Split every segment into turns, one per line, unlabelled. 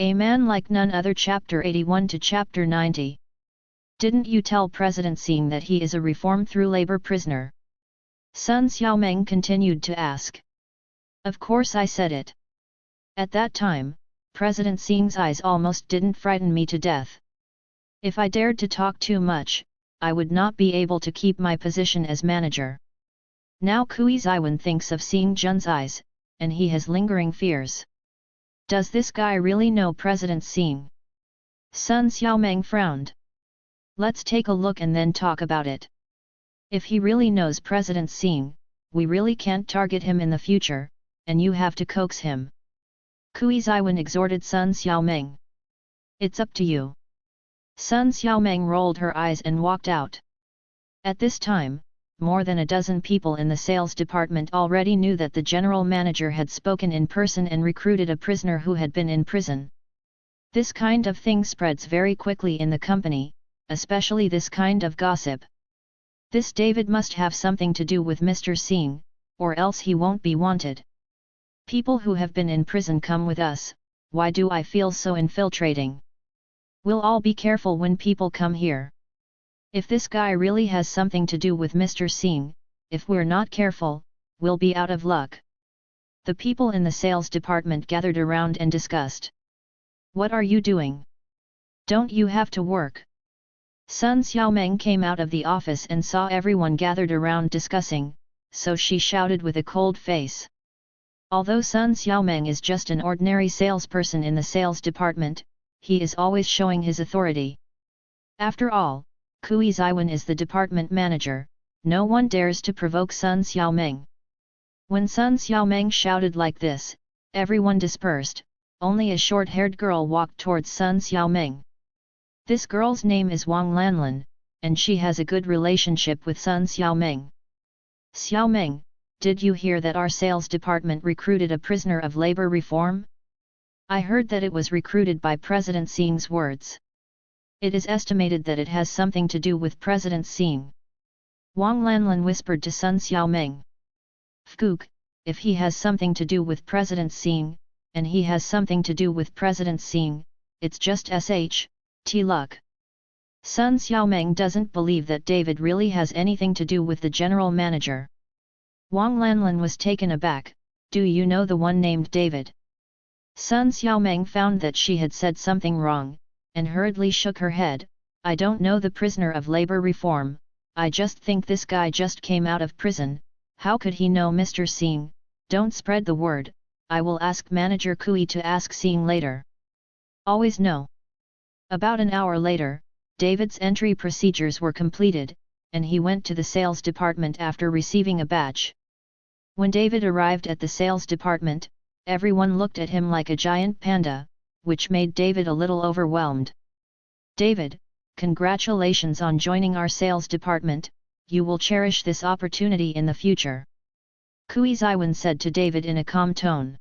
A Man Like None Other Chapter 81 to Chapter 90. Didn't you tell President Xing that he is a reform through labor prisoner? Sun Xiaomeng continued to ask. Of course I said it. At that time, President Xing's eyes almost didn't frighten me to death. If I dared to talk too much, I would not be able to keep my position as manager. Now Kui Ziwen thinks of Xing Jun's eyes, and he has lingering fears. Does this guy really know President Xing? Sun Xiaomeng frowned. Let's take a look and then talk about it. If he really knows President Xing, we really can't target him in the future, and you have to coax him. Kui Ziwen exhorted Sun Xiaomeng. It's up to you. Sun Xiaomeng rolled her eyes and walked out. At this time, more than a dozen people in the sales department already knew that the general manager had spoken in person and recruited a prisoner who had been in prison. This kind of thing spreads very quickly in the company, especially this kind of gossip. This David must have something to do with Mr. Xing, or else he won't be wanted. People who have been in prison come with us. Why do I feel so infiltrating? We'll all be careful when people come here. If this guy really has something to do with Mr. Xing, if we're not careful, we'll be out of luck. The people in the sales department gathered around and discussed. What are you doing? Don't you have to work? Sun Xiaomeng came out of the office and saw everyone gathered around discussing, so she shouted with a cold face. Although Sun Xiaomeng is just an ordinary salesperson in the sales department, he is always showing his authority. After all, Kui Ziwen is the department manager, no one dares to provoke Sun Xiaomeng. When Sun Xiaomeng shouted like this, everyone dispersed, only a short-haired girl walked towards Sun Xiaomeng. This girl's name is Wang Lanlan, and she has a good relationship with Sun Xiaomeng. Xiaomeng, did you hear that our sales department recruited a prisoner of labor reform? I heard that it was recruited by President Xing's words. It is estimated that it has something to do with President Xing. Wang Lanlan whispered to Sun Xiaomeng. Fgook, if he has something to do with President Xing, and he has something to do with President Xing, it's just luck. Sun Xiaomeng doesn't believe that David really has anything to do with the general manager. Wang Lanlan was taken aback. Do you know the one named David? Sun Xiaomeng found that she had said something wrong, and hurriedly shook her head. I don't know the prisoner of labor reform, I just think this guy just came out of prison. How could he know Mr. Xing? Don't spread the word, I will ask Manager Kui to ask Xing later. Always no. About an hour later, David's entry procedures were completed, and he went to the sales department after receiving a badge. When David arrived at the sales department, everyone looked at him like a giant panda, which made David a little overwhelmed. David, congratulations on joining our sales department, you will cherish this opportunity in the future. Kui Ziwen said to David in a calm tone.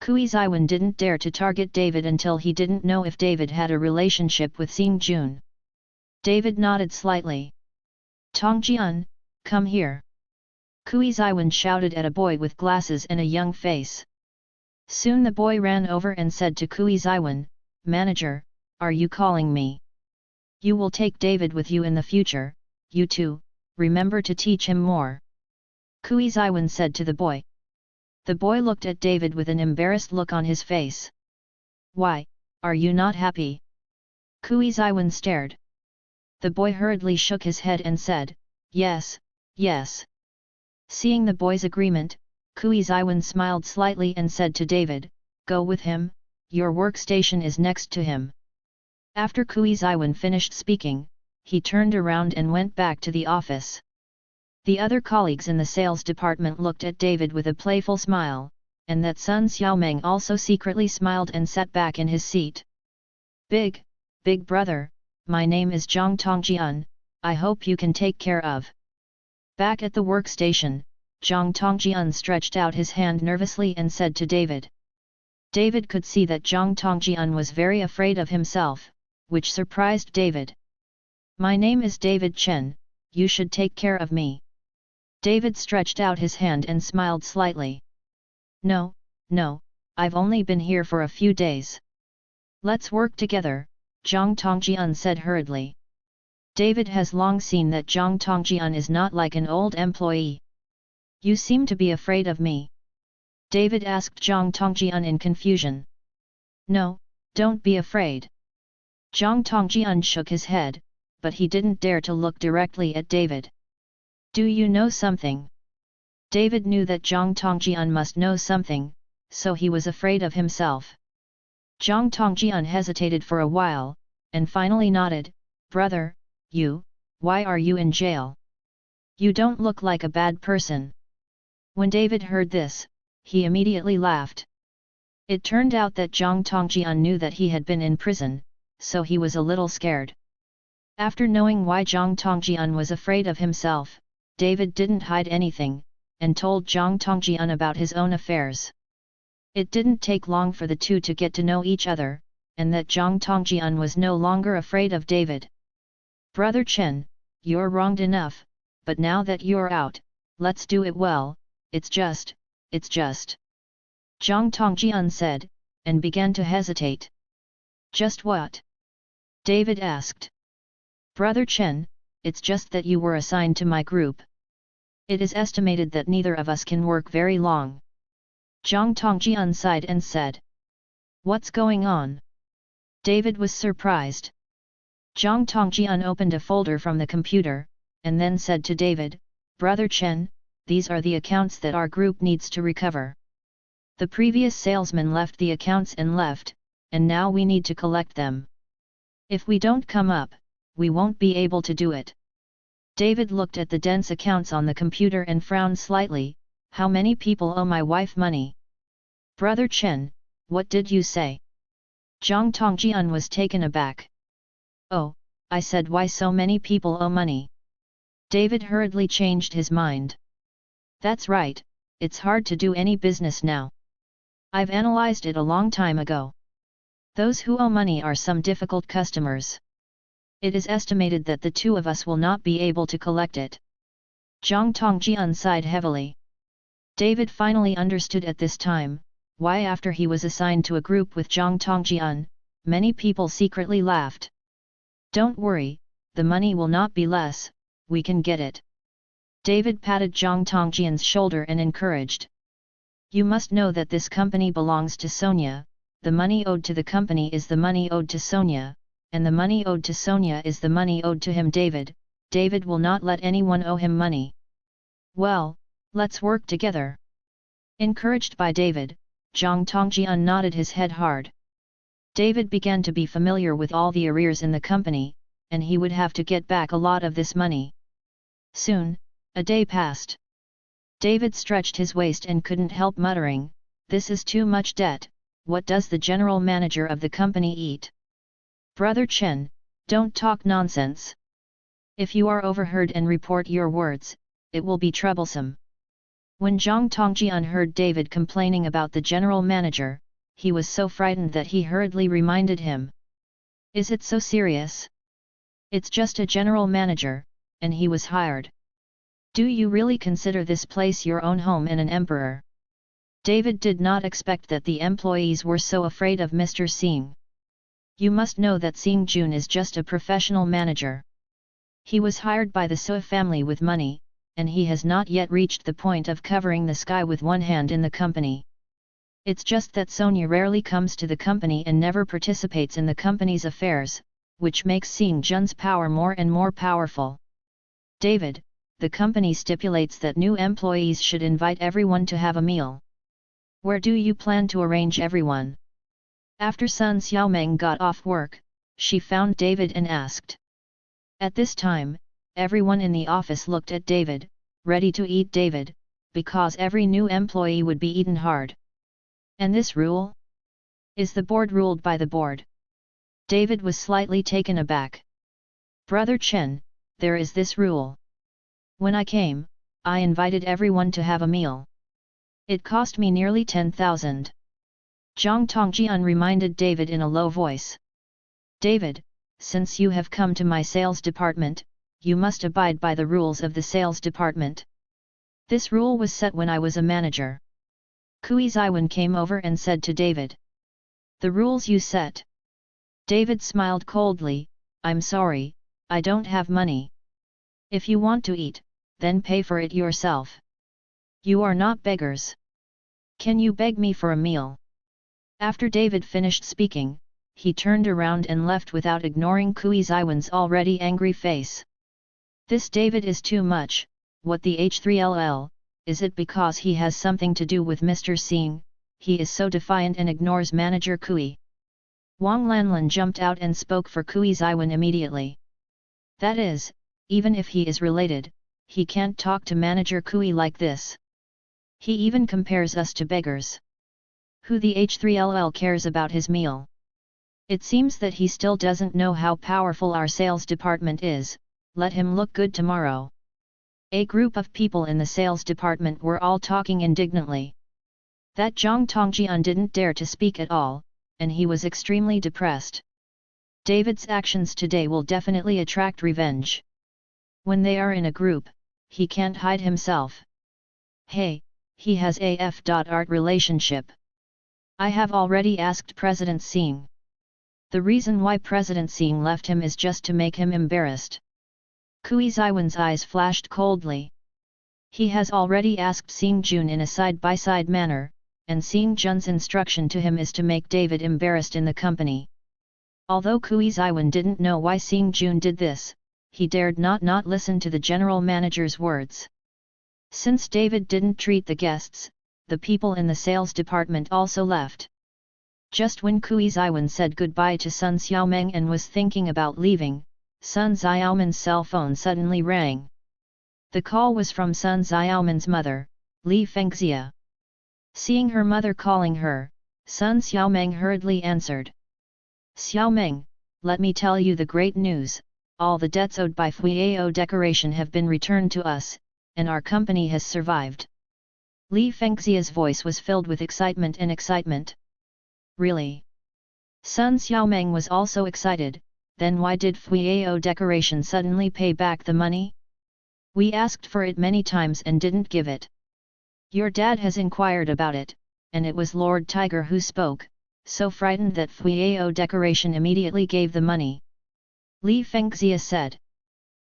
Kui Ziwen didn't dare to target David until he didn't know if David had a relationship with Xing Jun. David nodded slightly. Tongjian, come here. Kui Ziwen shouted at a boy with glasses and a young face. Soon the boy ran over and said to Kui Ziwen, Manager, are you calling me? You will take David with you in the future, you too, remember to teach him more. Kui Ziwen said to the boy. The boy looked at David with an embarrassed look on his face. Why, are you not happy? Kui Ziwen stared. The boy hurriedly shook his head and said, Yes, yes. Seeing the boy's agreement, Kui Ziwen smiled slightly and said to David, Go with him, your workstation is next to him. After Kui Ziwen finished speaking, he turned around and went back to the office. The other colleagues in the sales department looked at David with a playful smile, and that Sun Xiaomeng also secretly smiled and sat back in his seat. Big brother, my name is Zhang Tongjian, I hope you can take care of. Back at the workstation, Zhang Tongjian stretched out his hand nervously and said to David. David could see that Zhang Tongjian was very afraid of himself, which surprised David. My name is David Chen, you should take care of me. David stretched out his hand and smiled slightly. No, I've only been here for a few days. Let's work together, Zhang Tongjian said hurriedly. David has long seen that Zhang Tongjian is not like an old employee. You seem to be afraid of me. David asked Zhang Tongjian in confusion. No, don't be afraid. Zhang Tongjian shook his head, but he didn't dare to look directly at David. Do you know something? David knew that Zhang Tongjian must know something, so he was afraid of himself. Zhang Tongjian hesitated for a while, and finally nodded. Brother, why are you in jail? You don't look like a bad person. When David heard this, he immediately laughed. It turned out that Zhang Tongjian knew that he had been in prison, so he was a little scared. After knowing why Zhang Tongjian was afraid of himself, David didn't hide anything, and told Zhang Tongjian about his own affairs. It didn't take long for the two to get to know each other, and that Zhang Tongjian was no longer afraid of David. Brother Chen, you're wronged enough, but now that you're out, let's do it well, it's just. Zhang Tongjian said, and began to hesitate. Just what? David asked. Brother Chen, it's just that you were assigned to my group. It is estimated that neither of us can work very long. Zhang Tongjian sighed and said. What's going on? David was surprised. Zhang Tongjian opened a folder from the computer, and then said to David, Brother Chen, these are the accounts that our group needs to recover. The previous salesman left the accounts and left, and now we need to collect them. If we don't come up, we won't be able to do it. David looked at the dense accounts on the computer and frowned slightly. How many people owe my wife money? Brother Chen, what did you say? Zhang Tongjian was taken aback. Oh, I said why so many people owe money. David hurriedly changed his mind. That's right, it's hard to do any business now. I've analyzed it a long time ago. Those who owe money are some difficult customers. It is estimated that the two of us will not be able to collect it. Zhang Tongjian sighed heavily. David finally understood at this time, why after he was assigned to a group with Zhang Tongjian, many people secretly laughed. Don't worry, the money will not be less, we can get it. David patted Zhang Tongjian's shoulder and encouraged. You must know that this company belongs to Sonia, the money owed to the company is the money owed to Sonia, and the money owed to Sonia is the money owed to him. David will not let anyone owe him money. Well, let's work together. Encouraged by David, Zhang Tongjian nodded his head hard. David began to be familiar with all the arrears in the company, and he would have to get back a lot of this money. Soon, a day passed. David stretched his waist and couldn't help muttering, this is too much debt, what does the general manager of the company eat? Brother Chen, don't talk nonsense. If you are overheard and report your words, it will be troublesome. When Zhang Tongjian heard David complaining about the general manager, he was so frightened that he hurriedly reminded him. Is it so serious? It's just a general manager, and he was hired. Do you really consider this place your own home and an emperor? David did not expect that the employees were so afraid of Mr. Singh. You must know that Singh Jun is just a professional manager. He was hired by the Sui family with money, and he has not yet reached the point of covering the sky with one hand in the company. It's just that Sonia rarely comes to the company and never participates in the company's affairs, which makes Singh Jun's power more and more powerful. David, the company stipulates that new employees should invite everyone to have a meal. Where do you plan to arrange everyone? After Sun Xiaomeng got off work, she found David and asked. At this time, everyone in the office looked at David, ready to eat David, because every new employee would be eaten hard. And this rule? Is the board ruled by the board? David was slightly taken aback. Brother Chen, there is this rule. When I came, I invited everyone to have a meal. It cost me nearly 10,000. Zhang Tongjian reminded David in a low voice. David, since you have come to my sales department, you must abide by the rules of the sales department. This rule was set when I was a manager. Kui Ziwen came over and said to David. The rules you set. David smiled coldly, I'm sorry, I don't have money. If you want to eat, then pay for it yourself. You are not beggars. Can you beg me for a meal? After David finished speaking, he turned around and left without ignoring Kui Ziwan's already angry face. This David is too much. What the H3LL, is it because he has something to do with Mr. Singh? He is so defiant and ignores manager Kui. Wang Lanlin jumped out and spoke for Kui Ziwan immediately. That is, even if he is related, he can't talk to manager Kui like this. He even compares us to beggars. Who the H3LL cares about his meal? It seems that he still doesn't know how powerful our sales department is. Let him look good tomorrow. A group of people in the sales department were all talking indignantly. That Zhang Tongjian didn't dare to speak at all, and he was extremely depressed. David's actions today will definitely attract revenge. When they are in a group, he can't hide himself. Hey, he has a F.art relationship. I have already asked President Singh. The reason why President Singh left him is just to make him embarrassed. Kui Ziwan's eyes flashed coldly. He has already asked Singh Jun in a side-by-side manner, and Singh Jun's instruction to him is to make David embarrassed in the company. Although Kui Ziwan didn't know why Singh Jun did this, he dared not listen to the general manager's words. Since David didn't treat the guests, the people in the sales department also left. Just when Kui Ziwan said goodbye to Sun Xiaomeng and was thinking about leaving, Sun Xiaomen's cell phone suddenly rang. The call was from Sun Xiaomen's mother, Li Fengxia. Seeing her mother calling her, Sun Xiaomeng hurriedly answered. Xiaomeng, let me tell you the great news, all the debts owed by Fuyao Decoration have been returned to us, and our company has survived. Li Fengxia's voice was filled with excitement and excitement. Really? Sun Xiaomeng was also excited. Then why did Fuyao Decoration suddenly pay back the money? We asked for it many times and didn't give it. Your dad has inquired about it, and it was Lord Tiger who spoke, so frightened that Fuyao Decoration immediately gave the money. Li Fengxia said.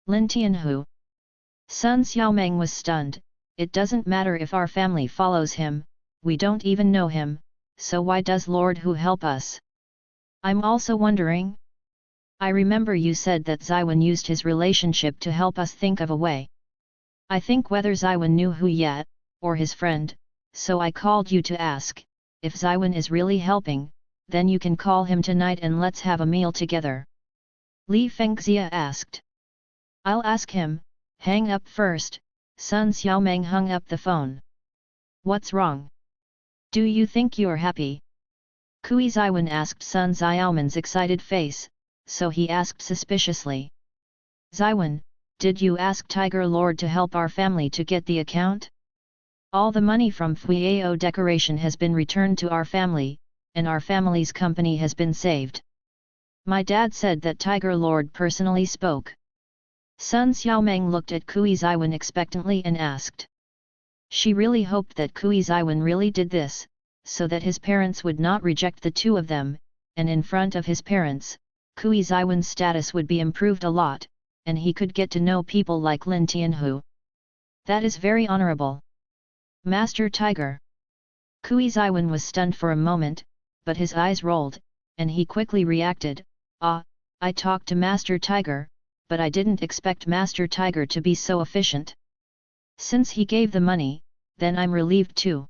Lin Tianhu. Sun Xiaomeng was stunned. It doesn't matter if our family follows him, we don't even know him, so why does Lord Hu help us? I'm also wondering. I remember you said that Ziwan used his relationship to help us think of a way. I think whether Ziwan knew Hu yet, or his friend, so I called you to ask, if Ziwan is really helping, then you can call him tonight and let's have a meal together. Li Fengxia asked. I'll ask him. Hang up first. Sun Xiaomeng hung up the phone. What's wrong? Do you think you're happy? Kui Ziwan asked Sun Xiaomen's excited face, so he asked suspiciously. Ziwan, did you ask Tiger Lord to help our family to get the account? All the money from Fuyao Decoration has been returned to our family, and our family's company has been saved. My dad said that Tiger Lord personally spoke. Sun Xiaomeng looked at Kui Ziwan expectantly and asked. She really hoped that Kui Ziwan really did this, so that his parents would not reject the two of them, and in front of his parents, Kui Ziwan's status would be improved a lot, and he could get to know people like Lin Tianhu. That is very honorable. Master Tiger. Kui Ziwan was stunned for a moment, but his eyes rolled, and he quickly reacted, I talked to Master Tiger, but I didn't expect Master Tiger to be so efficient. Since he gave the money, then I'm relieved too.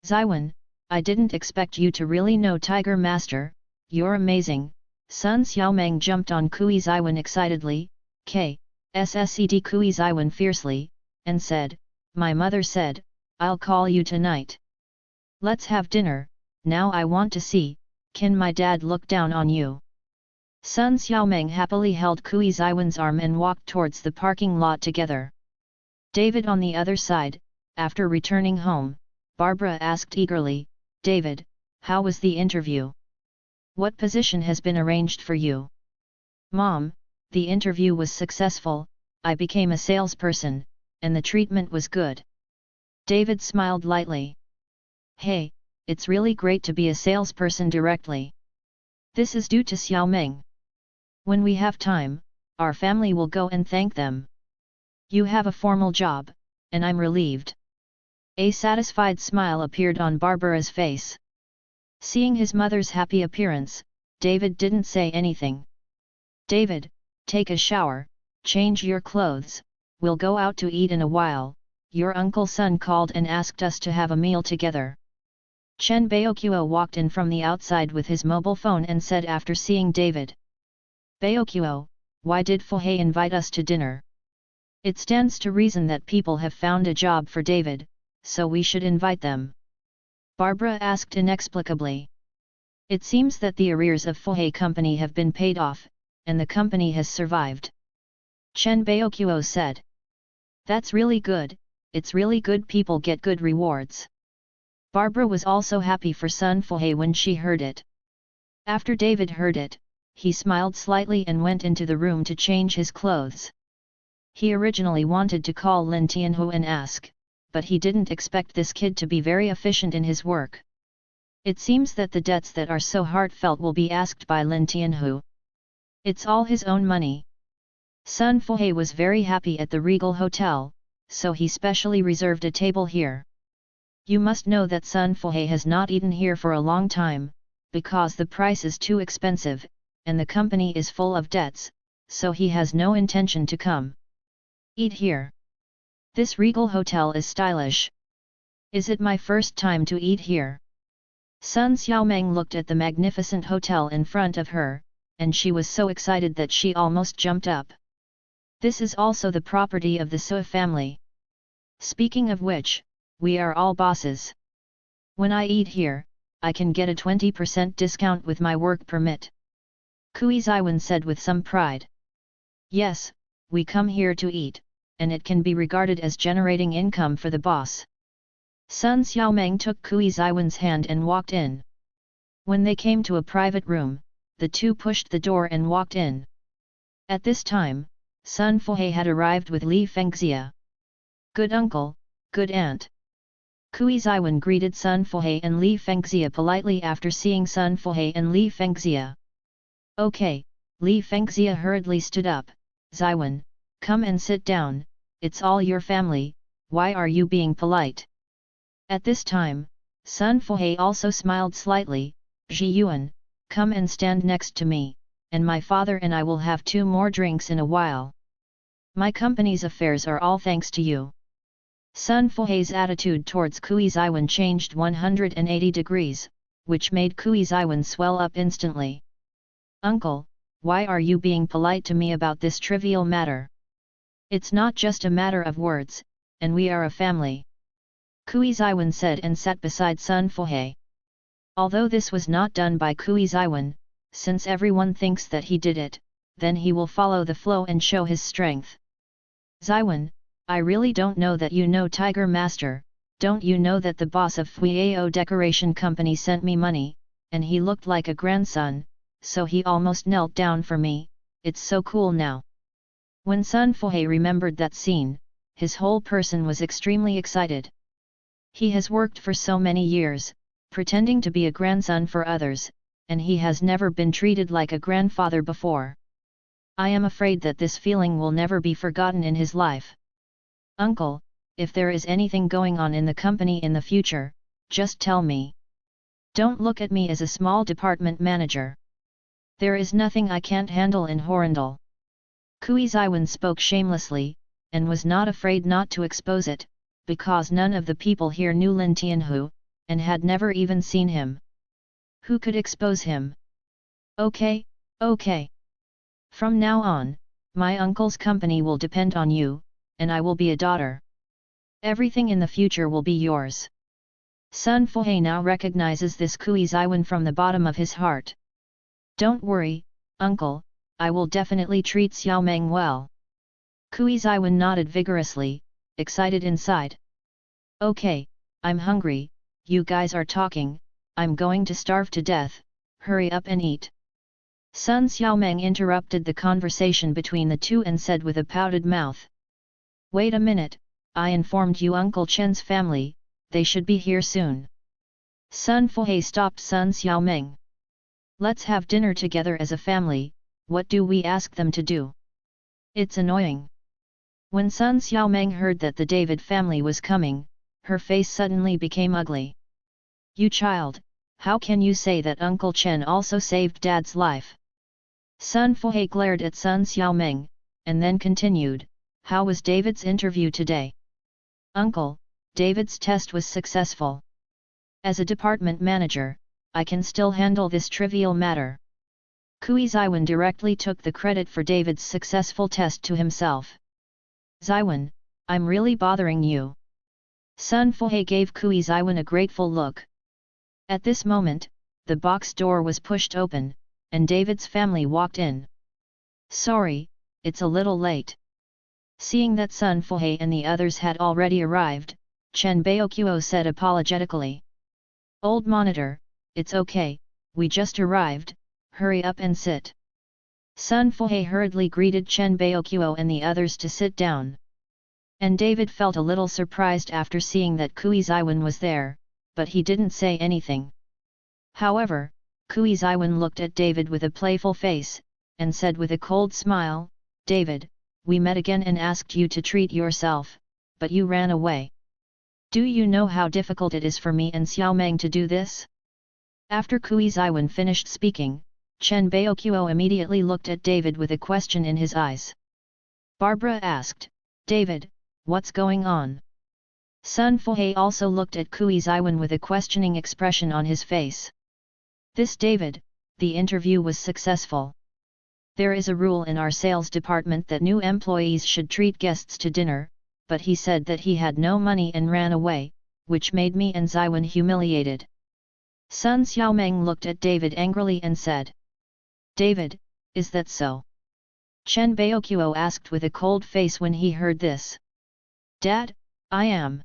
Ziwan, I didn't expect you to really know Tiger Master, you're amazing. Sun Xiaomeng jumped on Kui Ziwan excitedly, Ssed Kui Ziwan fiercely, and said, my mother said, I'll call you tonight. Let's have dinner, now I want to see, can my dad look down on you? Sun Xiaomeng happily held Kui Ziwan's arm and walked towards the parking lot together. David on the other side, after returning home, Barbara asked eagerly, David, how was the interview? What position has been arranged for you? Mom, the interview was successful, I became a salesperson, and the treatment was good. David smiled lightly. Hey, it's really great to be a salesperson directly. This is due to Xiaomeng. When we have time, our family will go and thank them. You have a formal job, and I'm relieved. A satisfied smile appeared on Barbara's face. Seeing his mother's happy appearance, David didn't say anything. David, take a shower, change your clothes, we'll go out to eat in a while, your uncle's son called and asked us to have a meal together. Chen Baoqiu walked in from the outside with his mobile phone and said after seeing David. Baoqiu, why did Fu He invite us to dinner? It stands to reason that people have found a job for David, so we should invite them. Barbara asked inexplicably. It seems that the arrears of Fu He company have been paid off, and the company has survived. Chen Baoqiu said. That's really good, it's really good people get good rewards. Barbara was also happy for Sun Fu He when she heard it. After David heard it, he smiled slightly and went into the room to change his clothes. He originally wanted to call Lin Tianhu and ask, but he didn't expect this kid to be very efficient in his work. It seems that the debts that are so heartfelt will be asked by Lin Tianhu. It's all his own money. Sun Fu He was very happy at the Regal Hotel, so he specially reserved a table here. You must know that Sun Fu He has not eaten here for a long time, because the price is too expensive, and the company is full of debts, so he has no intention to come eat here. This Regal Hotel is stylish. Is it my first time to eat here? Sun Xiaomeng looked at the magnificent hotel in front of her, and she was so excited that she almost jumped up. This is also the property of the Sui family. Speaking of which, we are all bosses. When I eat here, I can get a 20% discount with my work permit. Kui Ziwen said with some pride. Yes, we come here to eat, and it can be regarded as generating income for the boss. Sun Xiaomeng took Kui Ziwen's hand and walked in. When they came to a private room, the two pushed the door and walked in. At this time, Sun Fu He had arrived with Li Fengxia. Good uncle, good aunt. Kui Ziwen greeted Sun Fu He and Li Fengxia politely after seeing Sun Fu He and Li Fengxia. Okay, Li Fengxia hurriedly stood up. Ziwen, come and sit down, it's all your family, why are you being polite? At this time, Sun Fu He also smiled slightly. Ji Yuan, come and stand next to me, and my father and I will have 2 more drinks in a while. My company's affairs are all thanks to you. Sun Fu He's attitude towards Kui Ziwen changed 180 degrees, which made Kui Ziwen swell up instantly. Uncle, why are you being polite to me about this trivial matter? It's not just a matter of words, and we are a family. Kui Ziwen said and sat beside Sun Fu He. Although this was not done by Kui Ziwen, since everyone thinks that he did it, then he will follow the flow and show his strength. Ziwen, I really don't know that you know Tiger Master, don't you know that the boss of Fuyao Decoration Company sent me money, and he looked like a grandson, so he almost knelt down for me, it's so cool now. When Sun Fu He remembered that scene, his whole person was extremely excited. He has worked for so many years, pretending to be a grandson for others, and he has never been treated like a grandfather before. I am afraid that this feeling will never be forgotten in his life. Uncle, if there is anything going on in the company in the future, just tell me. Don't look at me as a small department manager. There is nothing I can't handle in Horrendal. Kui Ziwen spoke shamelessly, and was not afraid not to expose it, because none of the people here knew Lin Tianhu, and had never even seen him. Who could expose him? Okay, okay. From now on, my uncle's company will depend on you, and I will be a daughter. Everything in the future will be yours. Sun Fu He now recognizes this Kui Ziwen from the bottom of his heart. Don't worry, uncle, I will definitely treat Xiaomeng well. Kui Ziwen nodded vigorously, excited inside. Okay, I'm hungry, you guys are talking, I'm going to starve to death, hurry up and eat. Sun Xiaomeng interrupted the conversation between the two and said with a pouted mouth. Wait a minute, I informed you Uncle Chen's family, they should be here soon. Sun Fu He stopped Sun Xiaomeng. Let's have dinner together as a family, what do we ask them to do? It's annoying. When Sun Xiaomeng heard that the David family was coming, her face suddenly became ugly. You child, how can you say that Uncle Chen also saved Dad's life? Sun Fuhe glared at Sun Xiaomeng, and then continued, how was David's interview today? Uncle, David's test was successful. As a department manager, I can still handle this trivial matter. Kui Ziwen directly took the credit for David's successful test to himself. Ziwen, I'm really bothering you. Sun Fuhe gave Kui Ziwen a grateful look. At this moment, the box door was pushed open, and David's family walked in. Sorry, it's a little late. Seeing that Sun Fuhe and the others had already arrived, Chen Baoqiu said apologetically. Old monitor, it's okay, we just arrived, hurry up and sit. Sun Fuhe hurriedly greeted Chen Baoqiu and the others to sit down. And David felt a little surprised after seeing that Kui Ziwen was there, but he didn't say anything. However, Kui Ziwen looked at David with a playful face, and said with a cold smile, David, we met again and asked you to treat yourself, but you ran away. Do you know how difficult it is for me and Xiaomeng to do this? After Kui Ziwen finished speaking, Chen Baoqiu immediately looked at David with a question in his eyes. Barbara asked, David, what's going on? Sun Fuhe also looked at Kui Ziwen with a questioning expression on his face. This David, the interview was successful. There is a rule in our sales department that new employees should treat guests to dinner, but he said that he had no money and ran away, which made me and Ziwen humiliated. Sun Xiaomeng looked at David angrily and said, David, is that so? Chen Baoqiu asked with a cold face when he heard this. Dad, I am.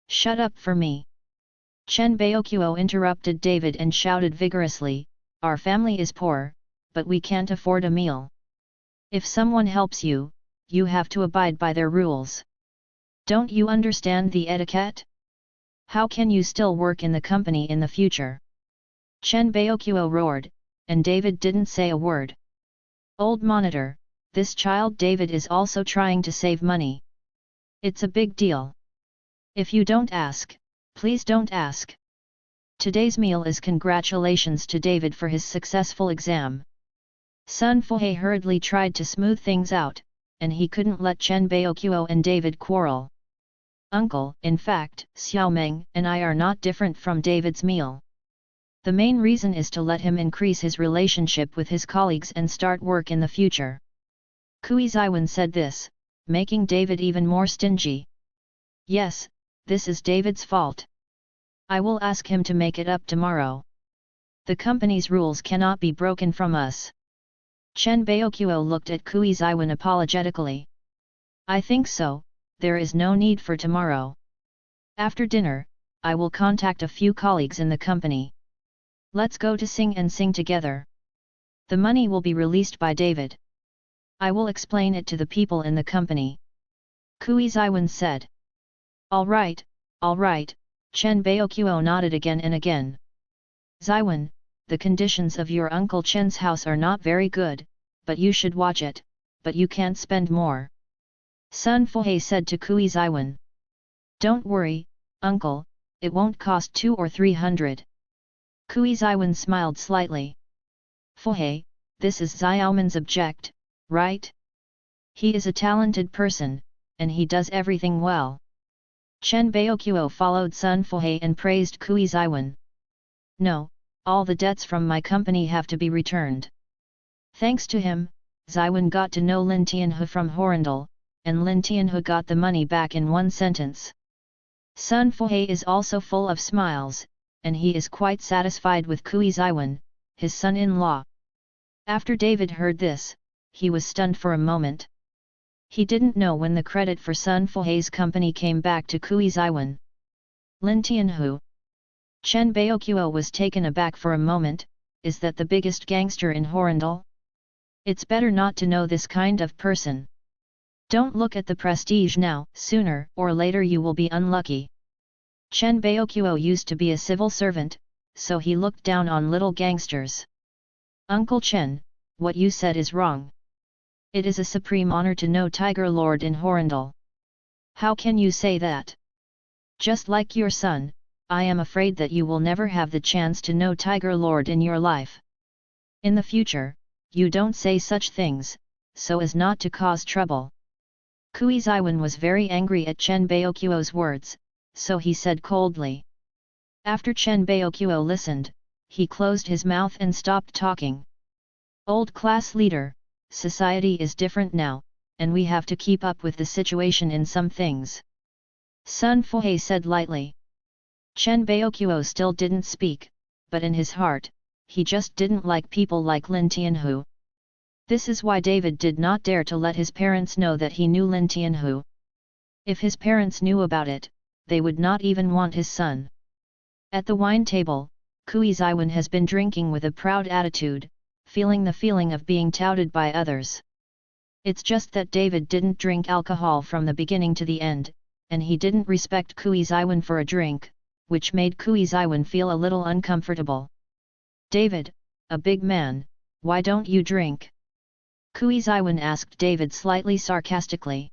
Shut up for me. Chen Baoqiu interrupted David and shouted vigorously, our family is poor, but we can't afford a meal. If someone helps you, you have to abide by their rules. Don't you understand the etiquette? How can you still work in the company in the future? Chen Baoqiu roared, and David didn't say a word. Old monitor, this child David is also trying to save money. It's a big deal. If you don't ask, please don't ask. Today's meal is congratulations to David for his successful exam. Sun Fuhe hurriedly tried to smooth things out, and he couldn't let Chen Baoqiu and David quarrel. Uncle, in fact, Xiaomeng and I are not different from David's meal. The main reason is to let him increase his relationship with his colleagues and start work in the future. Kui Ziwen said this, making David even more stingy. Yes, this is David's fault. I will ask him to make it up tomorrow. The company's rules cannot be broken from us. Chen Baoqiu looked at Kui Ziwen apologetically. I think so, there is no need for tomorrow. After dinner, I will contact a few colleagues in the company. Let's go to Sing and sing together. The money will be released by David. I will explain it to the people in the company. Kui Ziwen said. All right, Chen Baoqiu nodded again and again. Ziwen, the conditions of your Uncle Chen's house are not very good, but you should watch it, but you can't spend more. Sun Fuhe said to Kui Ziwen. Don't worry, uncle, it won't cost 200 or 300. Kui Ziwen smiled slightly. Fuhe, this is Xiaomen's object, right? He is a talented person, and he does everything well. Chen Baoqiu followed Sun Fuhe and praised Kui Ziwen. No, all the debts from my company have to be returned. Thanks to him, Ziwen got to know Lin Tianhe from Horrendal, and Lin Tianhe got the money back in one sentence. Sun Fuhe is also full of smiles, and he is quite satisfied with Kui Ziwen, his son-in-law. After David heard this, he was stunned for a moment. He didn't know when the credit for Sun Fuhe's company came back to Kui Ziwen. Lin Tianhe. Chen Baoqiu was taken aback for a moment, is that the biggest gangster in Horrendal? It's better not to know this kind of person. Don't look at the prestige now, sooner or later you will be unlucky. Chen Baoqiu used to be a civil servant, so he looked down on little gangsters. Uncle Chen, what you said is wrong. It is a supreme honor to know Tiger Lord in Horrendal. How can you say that? Just like your son, I am afraid that you will never have the chance to know Tiger Lord in your life. In the future, you don't say such things, so as not to cause trouble. Kui Ziwen was very angry at Chen Baoqiuo's words, so he said coldly. After Chen Baoqiuo listened, he closed his mouth and stopped talking. Old class leader, society is different now, and we have to keep up with the situation in some things. Sun Fuhe said lightly. Chen Baoqiuo still didn't speak, but in his heart, he just didn't like people like Lin Tianhu. This is why David did not dare to let his parents know that he knew Lin Tianhu. If his parents knew about it, they would not even want his son. At the wine table, Kui Ziwen has been drinking with a proud attitude, feeling the feeling of being touted by others. It's just that David didn't drink alcohol from the beginning to the end, and he didn't respect Kui Ziwen for a drink, which made Kui Ziwen feel a little uncomfortable. David, a big man, why don't you drink? Kui Ziwen asked David slightly sarcastically.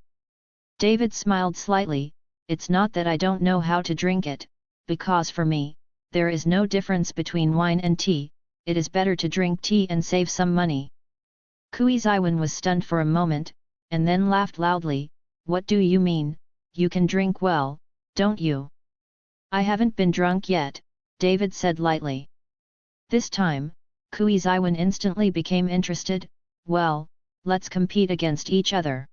David smiled slightly, it's not that I don't know how to drink it, because for me, there is no difference between wine and tea, it is better to drink tea and save some money. Kui Ziwen was stunned for a moment, and then laughed loudly, what do you mean, you can drink well, don't you? I haven't been drunk yet, David said lightly. This time, Kui Ziwen instantly became interested, well, let's compete against each other.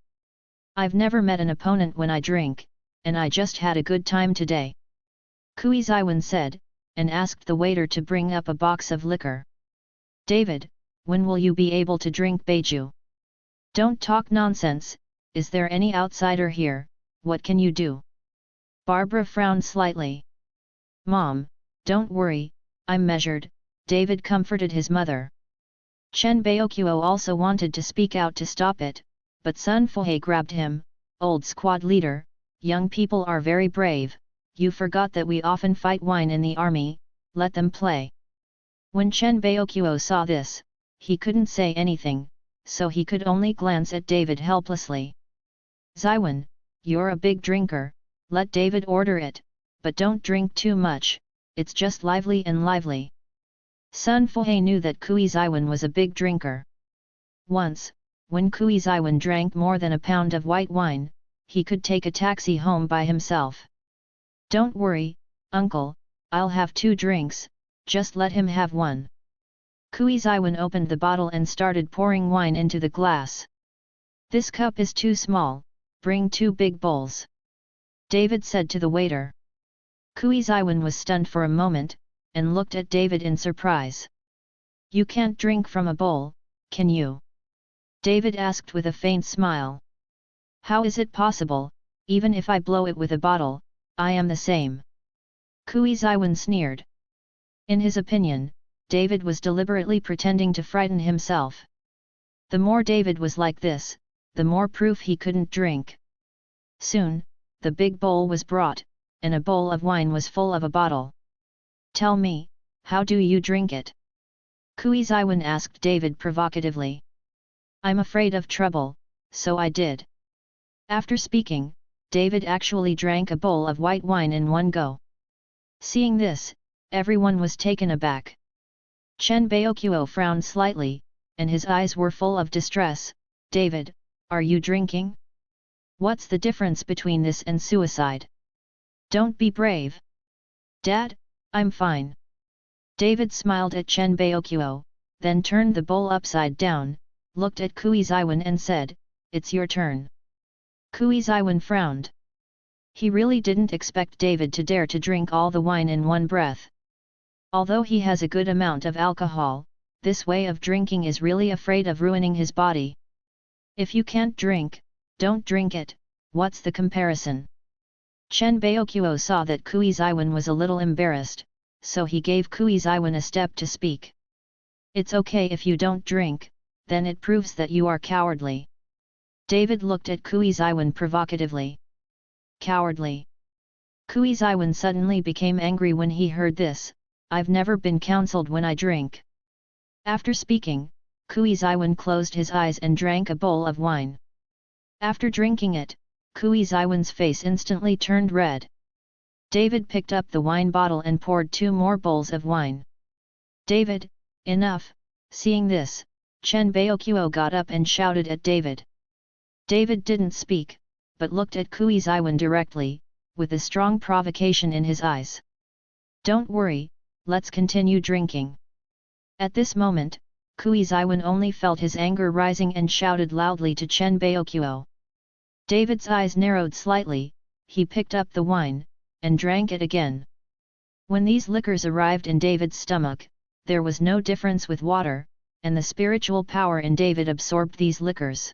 I've never met an opponent when I drink, and I just had a good time today. Kui Ziwen said, and asked the waiter to bring up a box of liquor. David, when will you be able to drink Beiju? Don't talk nonsense, is there any outsider here, what can you do? Barbara frowned slightly. Mom, don't worry, I'm measured, David comforted his mother. Chen Baoqiuo also wanted to speak out to stop it, but Sun Fuhe grabbed him, old squad leader, young people are very brave, you forgot that we often fight wine in the army, let them play. When Chen Baoqiuo saw this, he couldn't say anything, so he could only glance at David helplessly. Ziwen, you're a big drinker, let David order it, but don't drink too much, it's just lively and lively. Sun Fuhe knew that Kui Ziwen was a big drinker. Once, when Kui Ziwen drank more than a pound of white wine, he could take a taxi home by himself. Don't worry, uncle, I'll have 2 drinks, just let him have one. Kui Ziwen opened the bottle and started pouring wine into the glass. This cup is too small, bring 2 big bowls. David said to the waiter. Kui Ziwen was stunned for a moment, and looked at David in surprise. You can't drink from a bowl, can you? David asked with a faint smile. How is it possible, even if I blow it with a bottle, I am the same. Kui Ziwen sneered. In his opinion, David was deliberately pretending to frighten himself. The more David was like this, the more proof he couldn't drink. Soon, the big bowl was brought, and a bowl of wine was full of a bottle. Tell me, how do you drink it? Kui Ziwen asked David provocatively. I'm afraid of trouble, so I did. After speaking, David actually drank a bowl of white wine in one go. Seeing this, everyone was taken aback. Chen Baoqiuo frowned slightly, and his eyes were full of distress. David, are you drinking? What's the difference between this and suicide? Don't be brave. Dad, I'm fine. David smiled at Chen Baoqiuo, then turned the bowl upside down, looked at Kui Ziwen and said, it's your turn. Kui Ziwen frowned. He really didn't expect David to dare to drink all the wine in one breath. Although he has a good amount of alcohol, this way of drinking is really afraid of ruining his body. If you can't drink, don't drink it, what's the comparison? Chen Baoqiuo saw that Kui Ziwen was a little embarrassed, so he gave Kui Ziwen a step to speak. It's okay if you don't drink, then it proves that you are cowardly. David looked at Kui Ziwen provocatively. Cowardly. Kui Ziwen suddenly became angry when he heard this, I've never been counseled when I drink. After speaking, Kui Ziwen closed his eyes and drank a bowl of wine. After drinking it, Kui Ziwen's face instantly turned red. David picked up the wine bottle and poured 2 more bowls of wine. David, enough! Seeing this, Chen Baoqiu got up and shouted at David. David didn't speak, but looked at Kui Ziwen directly, with a strong provocation in his eyes. Don't worry, let's continue drinking. At this moment, Kui Ziwen only felt his anger rising and shouted loudly to Chen Baoqiu. David's eyes narrowed slightly, he picked up the wine, and drank it again. When these liquors arrived in David's stomach, there was no difference with water, and the spiritual power in David absorbed these liquors.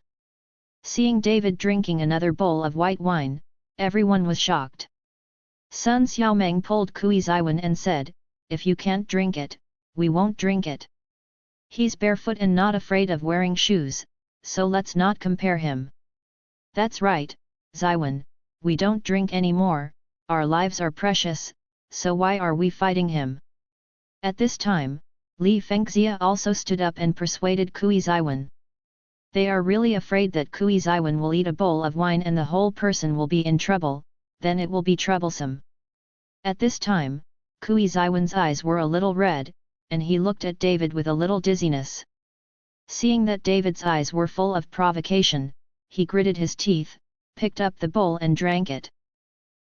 Seeing David drinking another bowl of white wine, everyone was shocked. Sun Xiaomeng pulled Kui Ziwen and said, "If you can't drink it, we won't drink it. He's barefoot and not afraid of wearing shoes, so let's not compare him." "That's right, Ziwen, we don't drink anymore, our lives are precious, so why are we fighting him?" At this time, Li Fengxia also stood up and persuaded Kui Ziwen. They are really afraid that Kui Ziwen will eat a bowl of wine and the whole person will be in trouble, then it will be troublesome. At this time, Kui Ziwen's eyes were a little red, and he looked at David with a little dizziness. Seeing that David's eyes were full of provocation, he gritted his teeth, picked up the bowl and drank it.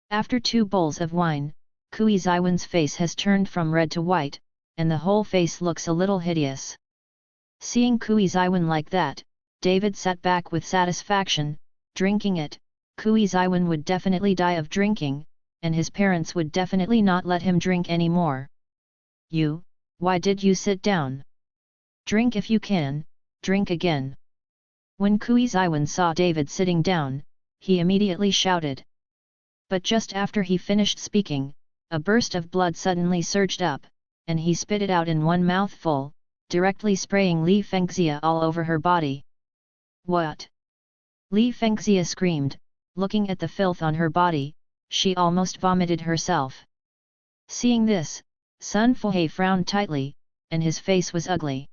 After 2 bowls of wine, Kui Ziwen's face has turned from red to white, and the whole face looks a little hideous. Seeing Kui Ziwen like that, David sat back with satisfaction. Drinking it, Kui Ziwen would definitely die of drinking, and his parents would definitely not let him drink anymore. "You, why did you sit down? Drink if you can, drink again." When Kui Ziwen saw David sitting down, he immediately shouted. But just after he finished speaking, a burst of blood suddenly surged up, and he spit it out in one mouthful, directly spraying Li Fengxia all over her body. "What?" Li Fengxia screamed, looking at the filth on her body, she almost vomited herself. Seeing this, Sun Fuhe frowned tightly, and his face was ugly.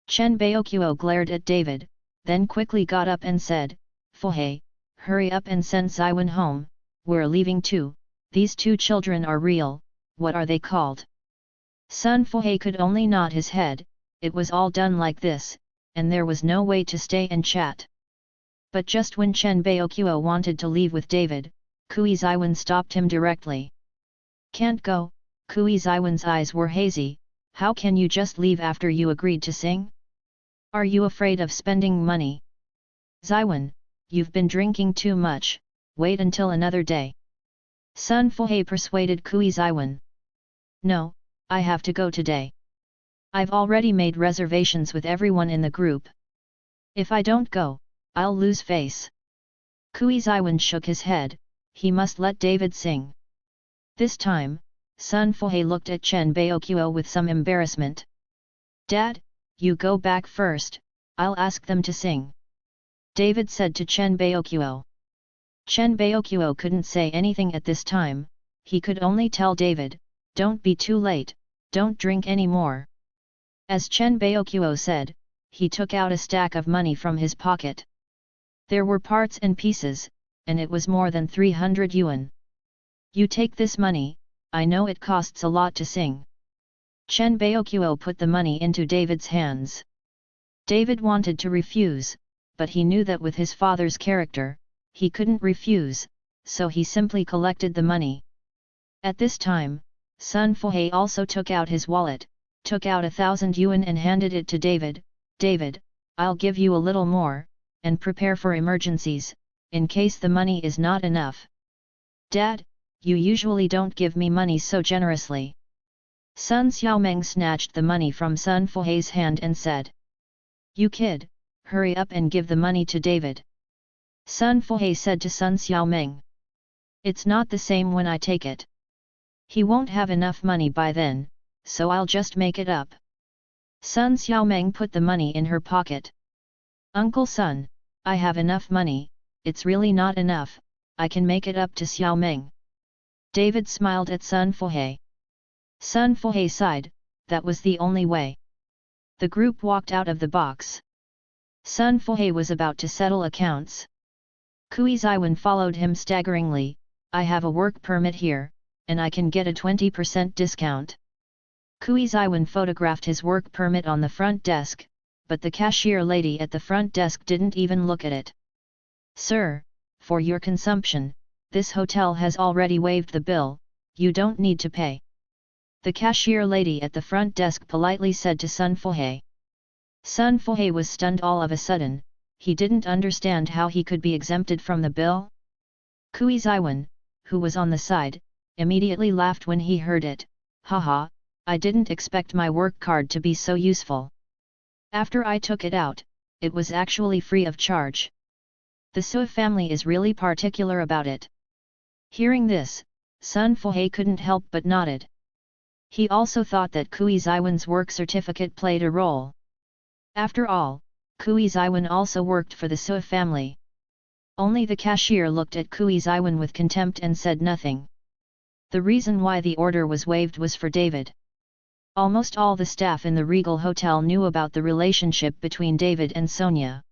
Chen Baoqiu glared at David, then quickly got up and said, "Fuhe, hurry up and send Ziwen home, we're leaving too, these 2 children are real, what are they called?" Sun Fuhe could only nod his head, it was all done like this, and there was no way to stay and chat. But just when Chen Baoqiu wanted to leave with David, Kui Ziwen stopped him directly. "Can't go," Kui Ziwen's eyes were hazy, "how can you just leave after you agreed to sing? Are you afraid of spending money? Ziwen, you've been drinking too much, wait until another day." Sun Fuhe persuaded Kui Ziwen. "No, I have to go today. I've already made reservations with everyone in the group. If I don't go, I'll lose face." Kui Ziwen shook his head, he must let David sing. This time, Sun Fuhe looked at Chen Baoqiu with some embarrassment. "Dad, you go back first, I'll ask them to sing," David said to Chen Baoqiu. Chen Baoqiu couldn't say anything at this time, he could only tell David, "Don't be too late, don't drink any more." As Chen Baoqiu said, he took out a stack of money from his pocket. There were parts and pieces, and it was more than 300 yuan. "You take this money, I know it costs a lot to sing." Chen Baoqiu put the money into David's hands. David wanted to refuse, but he knew that with his father's character, he couldn't refuse, so he simply collected the money. At this time, Sun Fuhe also took out his wallet, took out 1,000 yuan and handed it to David. "David, I'll give you a little more, and prepare for emergencies, in case the money is not enough." "Dad, you usually don't give me money so generously." Sun Xiaomeng snatched the money from Sun Fuhe's hand and said. "You kid, hurry up and give the money to David." Sun Fuhe said to Sun Xiaomeng. "It's not the same when I take it. He won't have enough money by then, so I'll just make it up." Sun Xiaomeng put the money in her pocket. "Uncle Sun, I have enough money, it's really not enough, I can make it up to Xiaomeng." David smiled at Sun Fuhe. Sun Fuhe sighed, that was the only way. The group walked out of the box. Sun Fuhei was about to settle accounts. Kui Ziwen followed him staggeringly. I have a work permit here, and I can get a 20% discount. Kui Ziwen photographed his work permit on the front desk, but the cashier lady at the front desk didn't even look at it. Sir, for your consumption, this hotel has already waived the bill, you don't need to pay. The cashier lady at the front desk politely said to Sun Fuhei. Sun Fuhei was stunned all of a sudden. He didn't understand how he could be exempted from the bill. Kui Ziwen, who was on the side, immediately laughed when he heard it. Haha, I didn't expect my work card to be so useful. After I took it out, it was actually free of charge. The Sui family is really particular about it. Hearing this, Sun Fuhei couldn't help but nodded. He also thought that Kui Ziwen's work certificate played a role. After all, Kui Ziwen also worked for the Sui family. Only the cashier looked at Kui Ziwen with contempt and said nothing. The reason why the order was waived was for David. Almost all the staff in the Regal Hotel knew about the relationship between David and Sonia.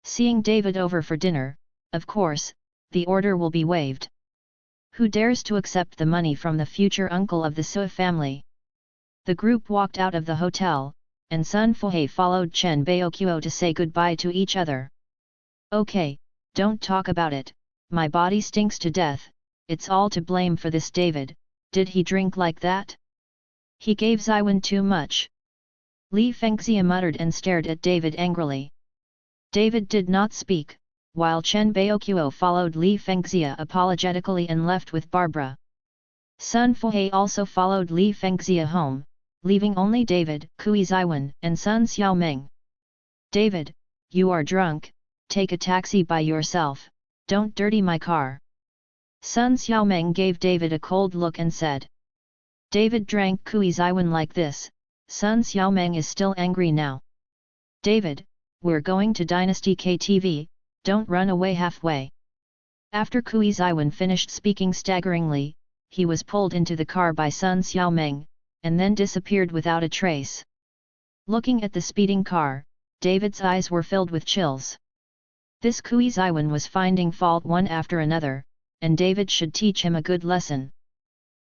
Seeing David over for dinner, of course, the order will be waived. Who dares to accept the money from the future uncle of the Sui family? The group walked out of the hotel, and Sun Fuhei followed Chen Baoqiu to say goodbye to each other. Okay, don't talk about it, my body stinks to death, it's all to blame for this David, did he drink like that? He gave Ziwen too much. Li Fengxia muttered and stared at David angrily. David did not speak, while Chen Baoqiu followed Li Fengxia apologetically and left with Barbara. Sun Fuhei also followed Li Fengxia home, leaving only David, Kui Ziwen, and Sun Xiaomeng. David, you are drunk, take a taxi by yourself, don't dirty my car. Sun Xiaomeng gave David a cold look and said. David drank Kui Ziwen like this, Sun Xiaomeng is still angry now. David, we're going to Dynasty KTV, don't run away halfway. After Kui Ziwen finished speaking staggeringly, he was pulled into the car by Sun Xiaomeng, and then disappeared without a trace. Looking at the speeding car, David's eyes were filled with chills. This Kui Ziwen was finding fault one after another, and David should teach him a good lesson.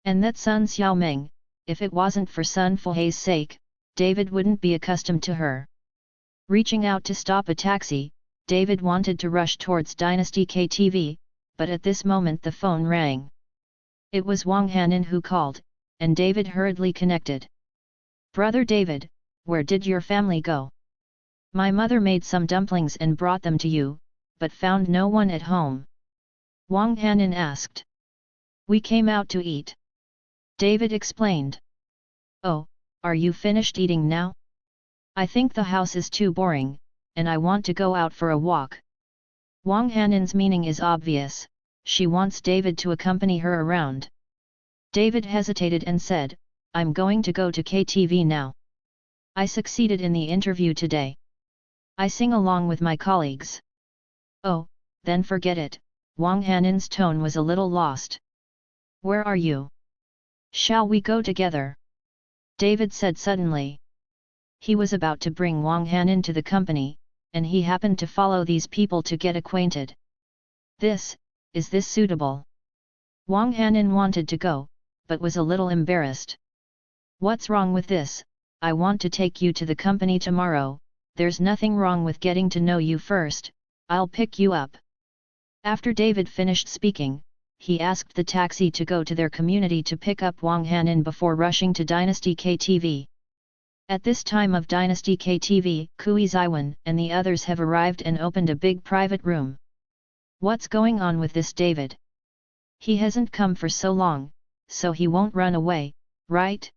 And that Sun Xiaomeng, if it wasn't for Sun Fuhei's sake, David wouldn't be accustomed to her. Reaching out to stop a taxi, David wanted to rush towards Dynasty KTV, but at this moment the phone rang. It was Wang Hanin who called, and David hurriedly connected. Brother David, where did your family go? My mother made some dumplings and brought them to you, but found no one at home. Wang Hanin asked. We came out to eat. David explained. Oh, are you finished eating now? I think the house is too boring, and I want to go out for a walk. Wang Hanin's meaning is obvious, she wants David to accompany her around. David hesitated and said, I'm going to go to KTV now. I succeeded in the interview today. I sing along with my colleagues. Oh, then forget it, Wang Hanin's tone was a little lost. Where are you? Shall we go together? David said suddenly. He was about to bring Wang Hanin to the company, and he happened to follow these people to get acquainted. Is this suitable? Wang Hanin wanted to go, but was a little embarrassed. What's wrong with this? I want to take you to the company tomorrow, there's nothing wrong with getting to know you first, I'll pick you up. After David finished speaking, he asked the taxi to go to their community to pick up Wang Hanin before rushing to Dynasty KTV. At this time of Dynasty KTV, Kui Ziwen and the others have arrived and opened a big private room. What's going on with this David? He hasn't come for so long, so he won't run away, right?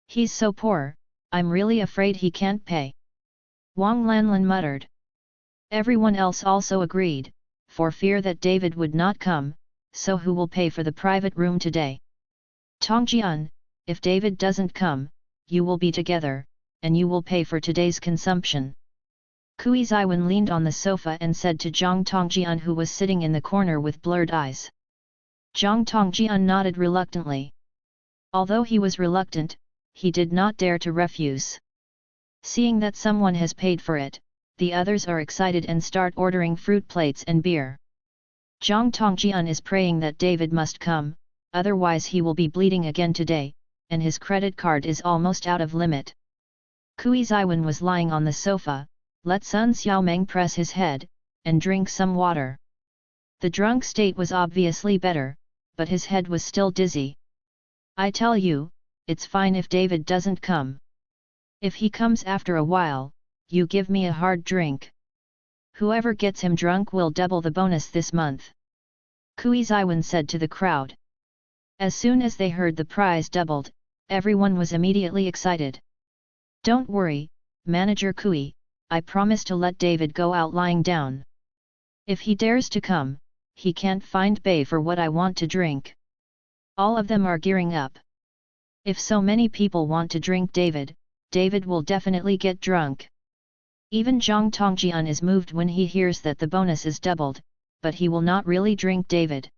He's so poor, I'm really afraid he can't pay. Wang Lanlan muttered. Everyone else also agreed, for fear that David would not come, so who will pay for the private room today? Tongjian, if David doesn't come, you will be together, and you will pay for today's consumption. Kui Ziwen leaned on the sofa and said to Zhang Tongjian, who was sitting in the corner with blurred eyes. Zhang Tongjian nodded reluctantly. Although he was reluctant, he did not dare to refuse. Seeing that someone has paid for it, the others are excited and start ordering fruit plates and beer. Zhang Tongjian is praying that David must come, otherwise he will be bleeding again today, and his credit card is almost out of limit. Kui Ziwen was lying on the sofa, let Sun Xiaomeng press his head, and drink some water. The drunk state was obviously better, but his head was still dizzy. I tell you, it's fine if David doesn't come. If he comes after a while, you give me a hard drink. Whoever gets him drunk will double the bonus this month. Kui Ziwen said to the crowd. As soon as they heard the prize doubled, everyone was immediately excited. Don't worry, Manager Kui, I promise to let David go out lying down. If he dares to come, he can't find bay for what I want to drink. All of them are gearing up. If so many people want to drink David, David will definitely get drunk. Even Zhang Tongjian is moved when he hears that the bonus is doubled, but he will not really drink David.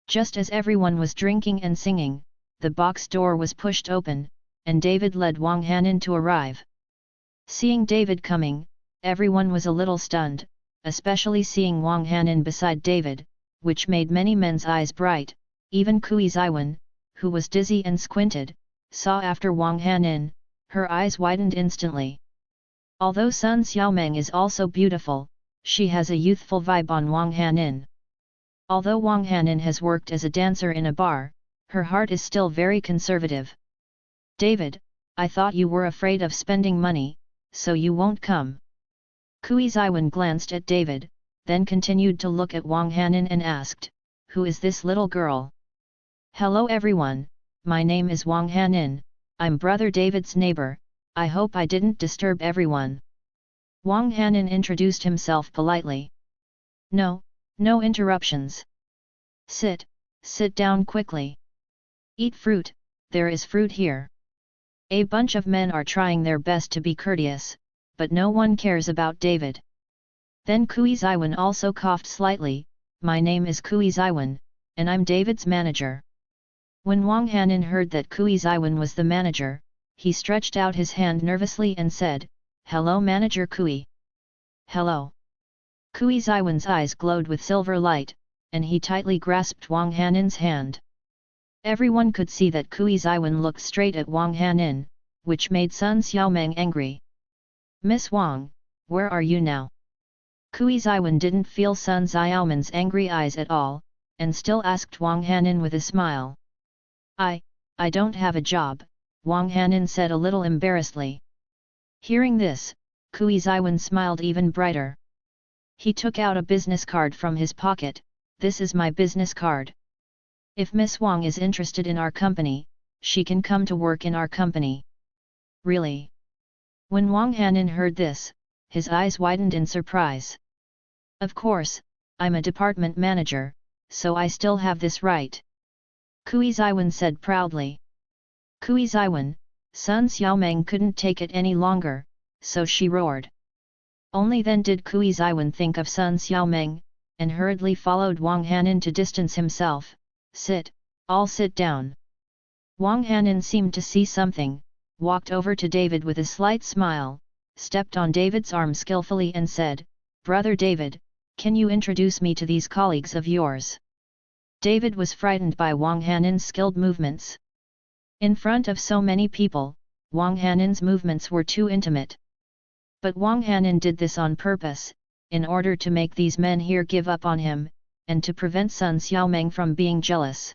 Just as everyone was drinking and singing, the box door was pushed open, and David led Wang Hanin to arrive. Seeing David coming, everyone was a little stunned, especially seeing Wang Hanin beside David, which made many men's eyes bright. Even Kui Ziwen, who was dizzy and squinted, saw after Wang Hanin, her eyes widened instantly. Although Sun Xiaomeng is also beautiful, she has a youthful vibe on Wang Hanin. Although Wang Hanin has worked as a dancer in a bar, her heart is still very conservative. David, I thought you were afraid of spending money, so you won't come. Kui Ziwen glanced at David, then continued to look at Wang Hanin and asked, who is this little girl? Hello everyone, my name is Wang Hanin, I'm brother David's neighbor, I hope I didn't disturb everyone. Wang Hanin introduced himself politely. No interruptions. Sit down quickly. Eat fruit, there is fruit here. A bunch of men are trying their best to be courteous, but no one cares about David. Then Kui Ziwen also coughed slightly, my name is Kui Ziwen, and I'm David's manager. When Wang Hanin heard that Kui Ziwen was the manager, he stretched out his hand nervously and said, hello Manager Kui. Hello. Kui Ziwen's eyes glowed with silver light, and he tightly grasped Wang Hanin's hand. Everyone could see that Kui Ziwen looked straight at Wang Hanin, which made Sun Xiaomeng angry. Miss Wang, where are you now? Kui Ziwen didn't feel Sun Xiaomen's angry eyes at all, and still asked Wang Hanin with a smile. I don't have a job, Wang Hanin said a little embarrassedly. Hearing this, Kui Ziwen smiled even brighter. He took out a business card from his pocket, this is my business card. If Miss Wang is interested in our company, she can come to work in our company. Really? When Wang Hanin heard this, his eyes widened in surprise. Of course, I'm a department manager, so I still have this right. Kui Ziwen said proudly. Kui Ziwen, Sun Xiaomeng couldn't take it any longer, so she roared. Only then did Kui Ziwen think of Sun Xiaomeng, and hurriedly followed Wang Hanin to distance himself. All sit down. Wang Hanin seemed to see something, walked over to David with a slight smile, stepped on David's arm skillfully and said, Brother David, can you introduce me to these colleagues of yours? David was frightened by Wang Hanin's skilled movements. In front of so many people, Wang Hanin's movements were too intimate. But Wang Hanin did this on purpose, in order to make these men here give up on him, and to prevent Sun Xiaomeng from being jealous.